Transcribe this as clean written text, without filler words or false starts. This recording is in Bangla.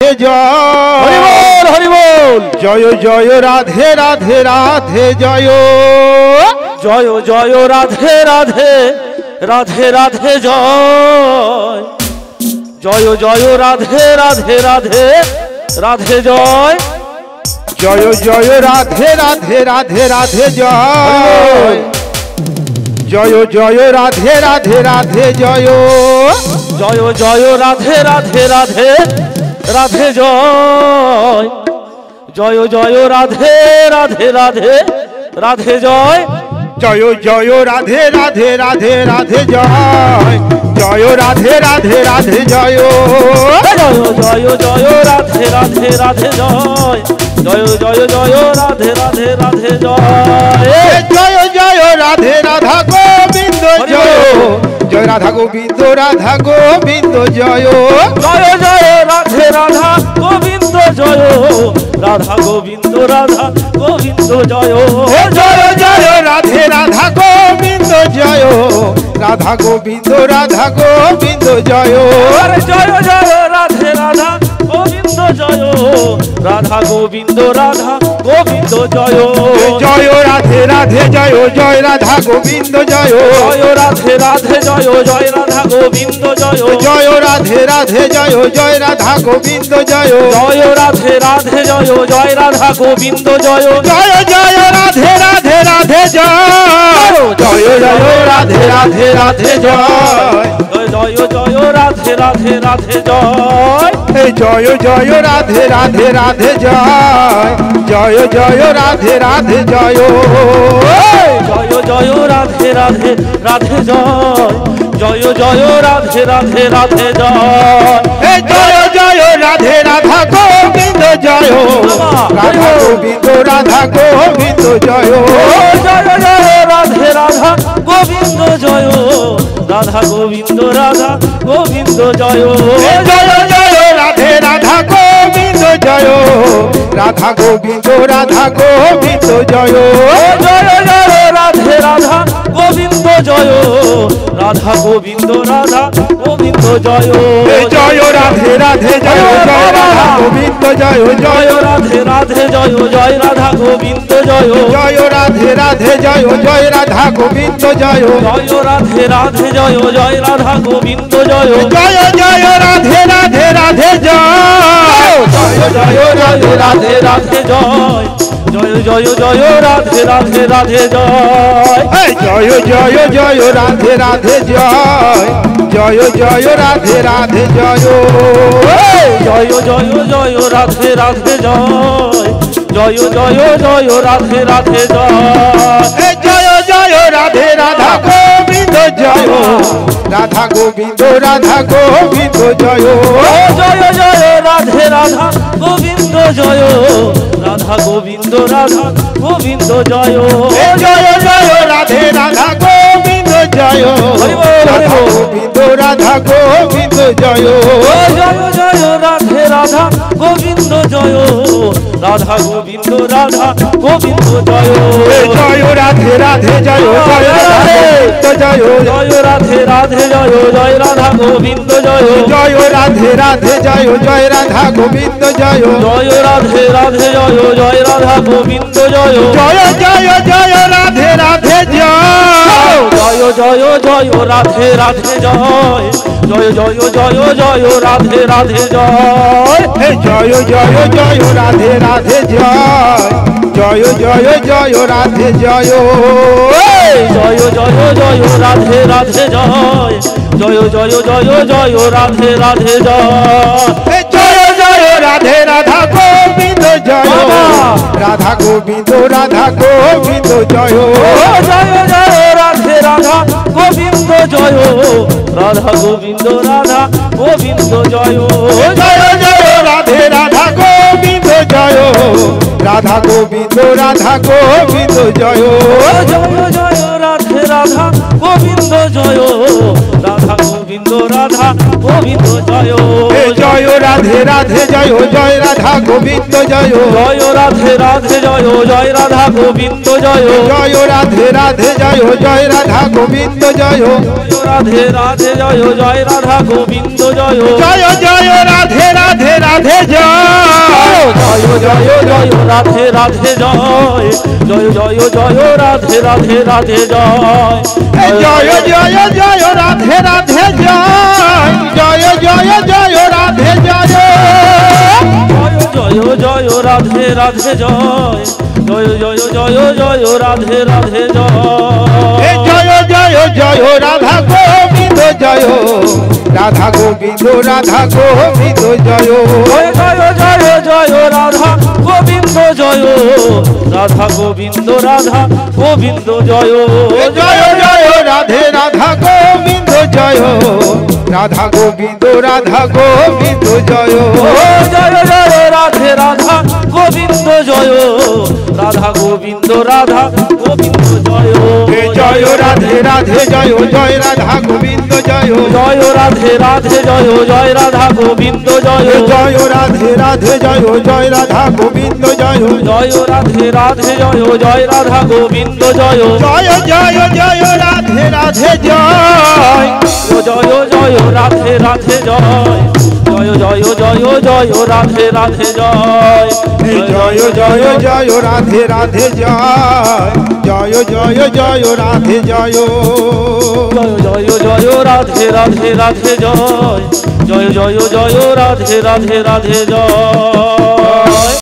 রাধে জয় হরি বল জয় জয় রাধে রাধে রাধে জয় জয় জয় রাধে রাধে রাধে রাধে জয় জয় জয় রাধে রাধে রাধে রাধে জয় জয় জয় রাধে রাধে রাধে রাধে জয় জয় জয় রাধে রাধে রাধে জয় জয় জয় রাধে রাধে রাধে রাধে জয় জয় জয় রাধে রাধে রাধে রাধে জয় জয় জয় রাধে রাধে রাধে রাধে জয় জয় রাধে রাধে রাধে জয় জয় জয় জয় রাধে রাধে রাধে জয় জয় জয় জয় রাধে রাধে রাধে জয় জয় জয় রাধে রাধা গোবিন্দ জয় জয় রাধা গোবিন্দ রাধা গোবিন্দ জয় জয় জয় রাধে রাধা গোবিন্দ জয় রাধা গোবিন্দ রাধা গোবিন্দ জয় জয় জয় রাধে রাধা গোবিন্দ জয় রাধা গোবিন্দ রাধা গোবিন্দ জয় জয় জয় রাধে রাধা গোবিন্দ জয় রাধা গোবিন্দ রাধা গোবিন্দ জয় জয় রাধে রাধে জয় জয় রাধা গোবিন্দ জয় জয় রাধে রাধে জয় জয় রাধা গোবিন্দ জয় জয় রাধে রাধে জয় জয় রাধা গোবিন্দ জয় জয় রাধে রাধে জয় জয় রাধা গোবিন্দ জয় জয় জয় রাধে রাধে রাধে জয় জয় জয় রাধে রাধে রাধে জয় জয় জয় রাধে রাধে রাধে জয় জয় জয় রাধে রাধে রাধে জয় জয় জয় রাধে রাধে জয় জয় জয় রাধে রাধে রাধে জয় জয় জয় রাধে রাধে রাধে জয় জয় জয় রাধে রাধা গোবিন্দ জয় রাধা গোবিন্দ রাধা গোবিন্দ জয় জয় জয় রাধে রাধা গোবিন্দ জয় রাধা গোবিন্দ রাধা গোবিন্দ জয় জয় জয় রাধে রাধা গোবিন্দ জয় রাধা গোবিন্দ রাধা গোবিন্দ জয় জয় জয় রাধে রাধা গোবিন্দ জয় রাধা গোবিন্দ রাধা গোবিন্দ জয় জয় রাধে রাধে জয় জয় রাধা গোবিন্দ জয় জয় রাধে রাধে জয় জয় রাধা গোবিন্দ জয় জয় রাধে রাধে জয় জয় রাধা গোবিন্দ জয় জয় রাধে রাধে জয় জয় রাধা গোবিন্দ জয় জয় জয় রাধে রাধে রাধে জয় জয় জয় রাধে রাধে রাধে জয় জয় জয় জয় রাধে রাধে রাধে জয় জয় জয় জয় রাধে রাধে জয় জয় জয় রাধে রাধে জয় জয় জয় জয় রাধে রাধে জয় জয় জয় জয় রাধে রাধে জয় জয় জয় রাধে রাধা গোবিন্দ জয় রাধা গোবিন্দ রাধা গোবিন্দ জয় জয় জয় রাধে রাধা গোবিন্দ জয় রাধা গোবিন্দ রাধা গোবিন্দ জয় জয় জয় রাধে রাধা গোবিন্দ জয় রাধা গোবিন্দ রাধা গোবিন্দ জয় জয় জয় রাধে রাধা গোবিন্দ জয় রাধা গোবিন্দ রাধা গোবিন্দ জয় জয় রাধে রাধে জয় জয় রাধে জয় জয় রাধে রাধে জয় জয় রাধা গোবিন্দ জয় জয় রাধে রাধে জয় জয় রাধা গোবিন্দ জয় জয় রাধে রাধে জয় জয় রাধা গোবিন্দ জয় জয় জয় জয় রাধে রাধে জয় জয় জয় জয় রাধে রাধে জয় জয় জয় জয় জয় রাধে রাধে জয় জয় জয় জয় রাধে রাধে জয় জয় জয় জয় রাধে জয় জয় জয় জয় রাধে রাধে জয় জয় জয় জয় জয় রাধে রাধে জয় জয় জয় রাধে রাধা গোবিন্দ জয় রাধা গোবিন্দ রাধা গোবিন্দ জয় জয় জয় রাধে রাধা গোবিন্দ জয় রাধা গোবিন্দ রাধা গোবিন্দ জয় জয় জয় রাধে রাধা গোবিন্দ জয় রাধা গোবিন্দ রাধা গোবিন্দ জয় জয় জয় রাধে রাধা গোবিন্দ জয় রাধা গোবিন্দ গোবিন্দ রাধা গোবিন্দ জয় জয় রাধে রাধে জয় জয় রাধা গোবিন্দ জয় জয় রাধে রাধে জয় জয় রাধা গোবিন্দ জয় জয় রাধে রাধে জয় জয় রাধা গোবিন্দ জয় রাধে রাধে জয় জয় রাধা গোবিন্দ জয় জয় জয় রাধে রাধে রাধে জয় জয় জয় রাধে রাধে জয় জয় জয় জয় রাধে রাধে রাধে জয় জয় জয় জয় রাধে রাধে জয় জয় জয় জয় রাধে জয় জয় জয় রাধে রাধে জয় জয় জয় জয় জয় রাধে রাধে জয় জয় জয় জয় রাধা গোবিন্দ জয় রাধা গোবিন্দ রাধা গোবিন্দ জয় জয় জয় জয় রাধা গোবিন্দ জয় রাধা গোবিন্দ রাধা গোবিন্দ জয় জয় জয় রাধে রাধা গোবিন্দ জয় রাধা গোবিন্দ রাধা গোবিন্দ জয় জয় জয় রাধে রাধা গোবিন্দ জয় রাধা গোবিন্দ রাধা গোবিন্দ জয় জয় রাধে রাধে জয় জয় রাধা গোবিন্দ জয় জয় রাধে রাধে জয় জয় রাধা গোবিন্দ জয় জয় রাধে রাধে জয় জয় রাধা গোবিন্দ জয় জয় রাধে রাধে জয় জয় রাধা গোবিন্দ জয় জয় জয় জয় রাধে রাধে জয় জয় জয় রাধে রাধে জয় জয় জয় জয় জয় রাধে রাধে জয় জয় জয় জয় রাধে রাধে জয় জয় জয় জয় রাধে জয় জয় জয় রাধে রাধে রাধে জয় জয় জয় জয় রাধে রাধে রাধে জয়।